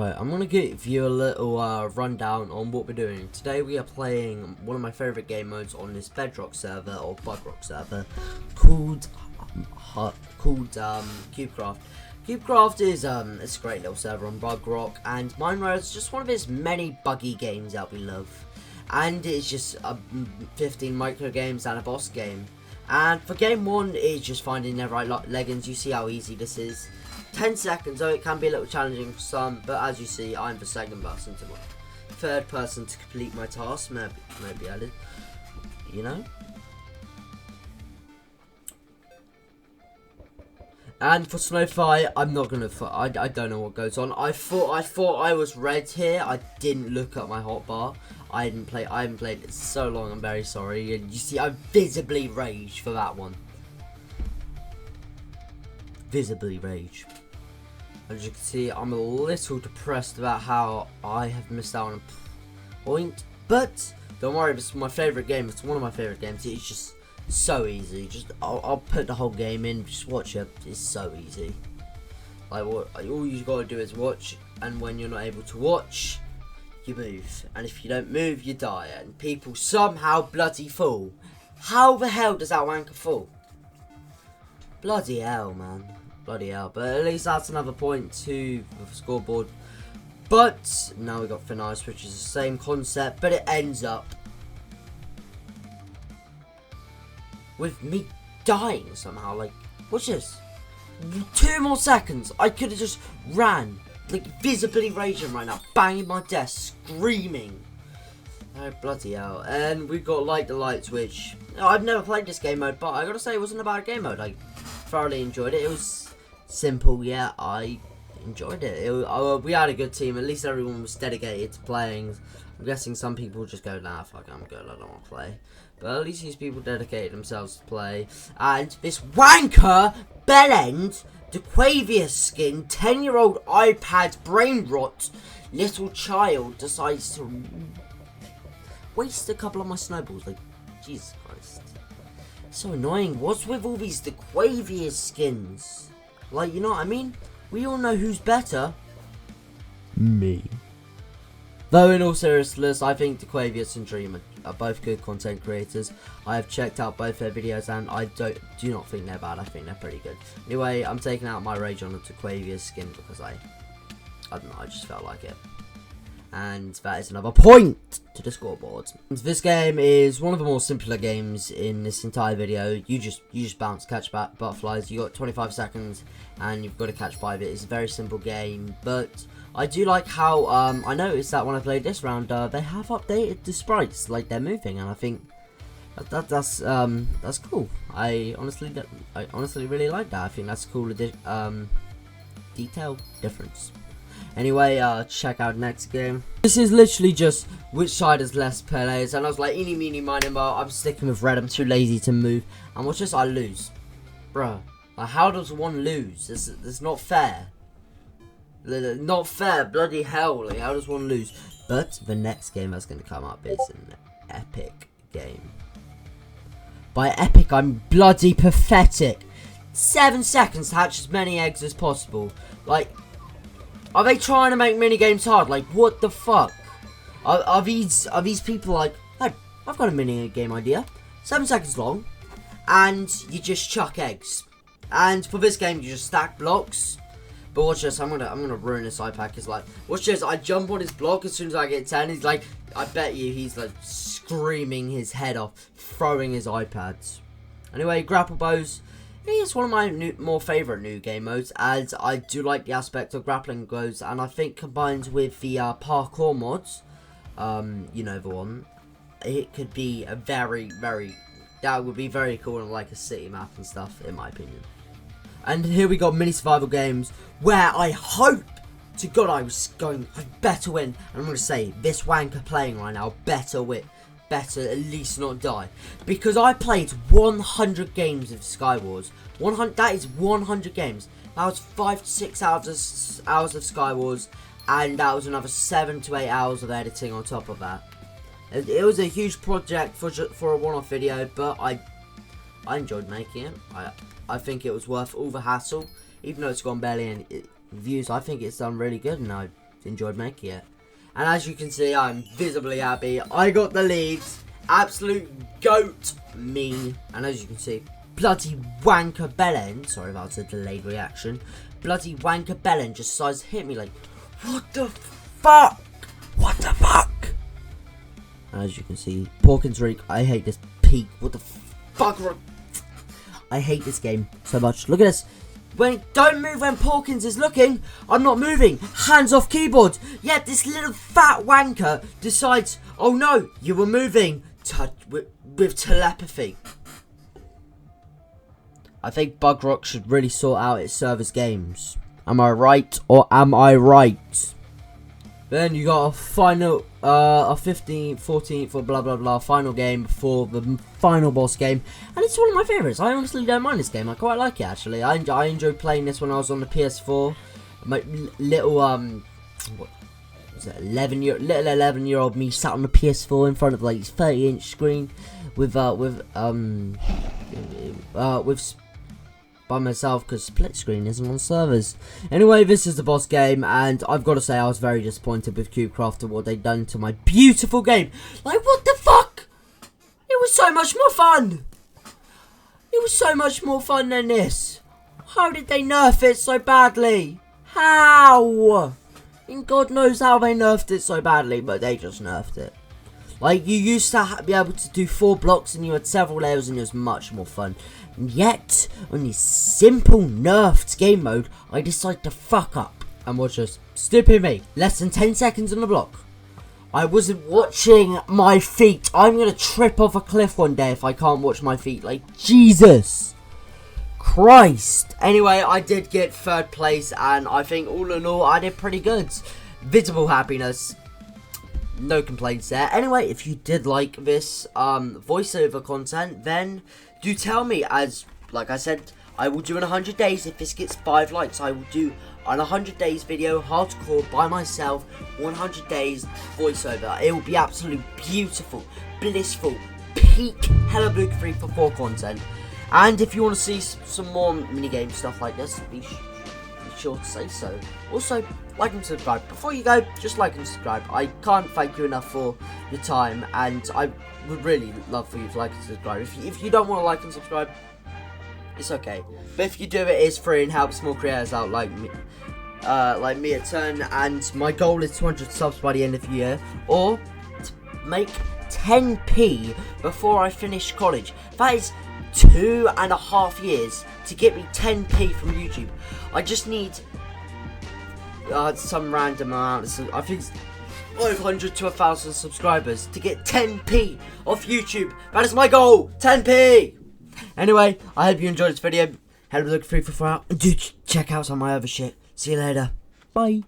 Right, I'm going to give you a little rundown on what we're doing. Today we are playing one of my favourite game modes on this Bedrock server, or Budrock server, called CubeCraft. CubeCraft is it's a great little server on Budrock, and Minecraft just one of his many buggy games that we love. And it's just 15 micro games and a boss game. And for game 1, it's just finding the right leggings. You see how easy this is. 10 seconds, though it can be a little challenging for some, but as you see, I'm the second person to third person to complete my task. Maybe I did, you know. And for Snowfire, I'm not gonna. I don't know what goes on. I thought I was red here. I didn't look at my hotbar. I haven't played it so long. I'm very sorry. And you see, I visibly rage for that one. Visibly rage. As you can see, I'm a little depressed about how I have missed out on a point. But don't worry, this is my favourite game. It's one of my favourite games. It's just so easy. I'll put the whole game in. Just watch it. It's so easy. Like all you gotta do is watch, and when you're not able to watch, you move. And if you don't move, you die. And people somehow bloody fall. How the hell does that wanker fall? Bloody hell, man. Bloody hell. But at least that's another point to the scoreboard. But now we got Thin Ice, which is the same concept, but it ends up with me dying somehow. Like, watch this. 2 more seconds. I could have just ran. Like, visibly raging right now. Banging my desk. Screaming. Oh, bloody hell. And we've got Light the Lights, which I've never played this game mode, but I gotta say it wasn't a bad game mode. I thoroughly enjoyed it. It was simple, yeah. I enjoyed it. We had a good team. At least everyone was dedicated to playing. I'm guessing some people just go, nah, fuck, I'm good, I don't want to play. But at least these people dedicated themselves to play. And this wanker, Bellend, DeQuavius skin, 10-year-old iPad brain rot, little child decides to waste a couple of my snowballs. Like, Jesus Christ. So annoying. What's with all these DeQuavius skins? Like, you know what I mean? We all know who's better. Me. Though in all seriousness, I think DeQuavius and Dream are both good content creators. I have checked out both their videos and I do not think they're bad. I think they're pretty good. Anyway, I'm taking out my rage on the DeQuavius skin because I don't know, I just felt like it. And that is another point to the scoreboard. This game is one of the more simpler games in this entire video. You just bounce, catch butterflies. You got 25 seconds, and you've got to catch 5. It is a very simple game, but I do like how I noticed that when I played this round, they have updated the sprites, like they're moving, and I think that's cool. I honestly really like that. I think that's a cool detail difference. Anyway, check out next game. This is literally just which side has less players, and I was like, eeny, meeny, miny, moe. I'm sticking with red. I'm too lazy to move, and watch this, I lose, bruh. Like, how does one lose? It's not fair. Not fair, bloody hell. Like, how does one lose? But the next game that's going to come up is an epic game. By epic, I'm bloody pathetic. 7 seconds to hatch as many eggs as possible. Like, are they trying to make minigames hard? Like, what the fuck? Are these people like, hey, I've got a minigame idea. 7 seconds long, and you just chuck eggs. And for this game, you just stack blocks. But watch this, I'm gonna ruin this iPad. Cause like, watch this, I jump on his block as soon as I get 10. He's like, I bet you he's like screaming his head off, throwing his iPads. Anyway, grapple bows. It's one of my more favourite new game modes, as I do like the aspect of grappling bows, and I think combined with the parkour mods, you know, the one, it could be a that would be very cool on like a city map and stuff, in my opinion. And here we got mini survival games, where I hope to God I better win, and I'm going to say, this wanker playing right now, better at least not die, because I played 100 games of Skywars. 100, that is 100 games. That was 5 to 6 hours of Skywars, and that was another 7 to 8 hours of editing on top of that. It was a huge project for a one-off video, but I enjoyed making it. I think it was worth all the hassle, even though it's gone barely any views. I think it's done really good, and enjoyed making it. And as you can see, I'm visibly happy. I got the leads. Absolute goat me. And as you can see, bloody wanker Belen. Sorry about the delayed reaction. Bloody wanker Belen just decides to hit me like, what the fuck? What the fuck? As you can see, Porkins Reek. I hate this peak. What the fuck? I hate this game so much. Look at this. Don't move when Porkins is looking. I'm not moving. Hands off keyboard. Yet this little fat wanker decides, oh no, you were moving with telepathy. I think Bugrock should really sort out its server's games. Am I right or am I right? Then you got a final, a 15th, 14th, or blah blah blah final game before the final boss game, and it's one of my favourites. I honestly don't mind this game. I quite like it actually. I enjoyed playing this when I was on the PS4. My little what was it? 11-year-old me sat on the PS4 in front of like 30-inch screen with by myself because split screen isn't on servers. Anyway, this is the boss game, and I've got to say I was very disappointed with CubeCraft and what they'd done to my beautiful game. Like, what the fuck? It was so much more fun. It was so much more fun than this. How did they nerf it so badly? How? And God knows how they nerfed it so badly, but they just nerfed it. Like, you used to be able to do 4 blocks and you had several layers and it was much more fun. And yet, on this simple nerfed game mode, I decided to fuck up. And watch this. Stupid me. Less than 10 seconds on the block. I wasn't watching my feet. I'm going to trip off a cliff one day if I can't watch my feet. Like, Jesus Christ. Anyway, I did get 3rd place and I think all in all, I did pretty good. Visible happiness. No complaints there. Anyway, if you did like this voiceover content, then do tell me. As like I said, I will do in 100 days. If this gets 5 likes, I will do an 100 days video, hardcore by myself, 100 days voiceover. It will be absolutely beautiful, blissful, peak Hello Blue 344 content. And if you want to see some more minigame stuff like this, be sure to say so. Also, like and subscribe. Before you go, just like and subscribe. I can't thank you enough for your time, and I would really love for you to like and subscribe. If you don't want to like and subscribe, it's okay. But if you do, it is free and helps small creators out like me a ton. And my goal is 200 subs by the end of the year, or to make 10p before I finish college. That is 2.5 years to get me 10p from YouTube. I just need some random amount of, I think 500 to 1,000 subscribers to get 10p off YouTube. That is my goal, 10p. Anyway, I hope you enjoyed this video. Hello Blue 344 out, and do check out some of my other shit. See you later. Bye.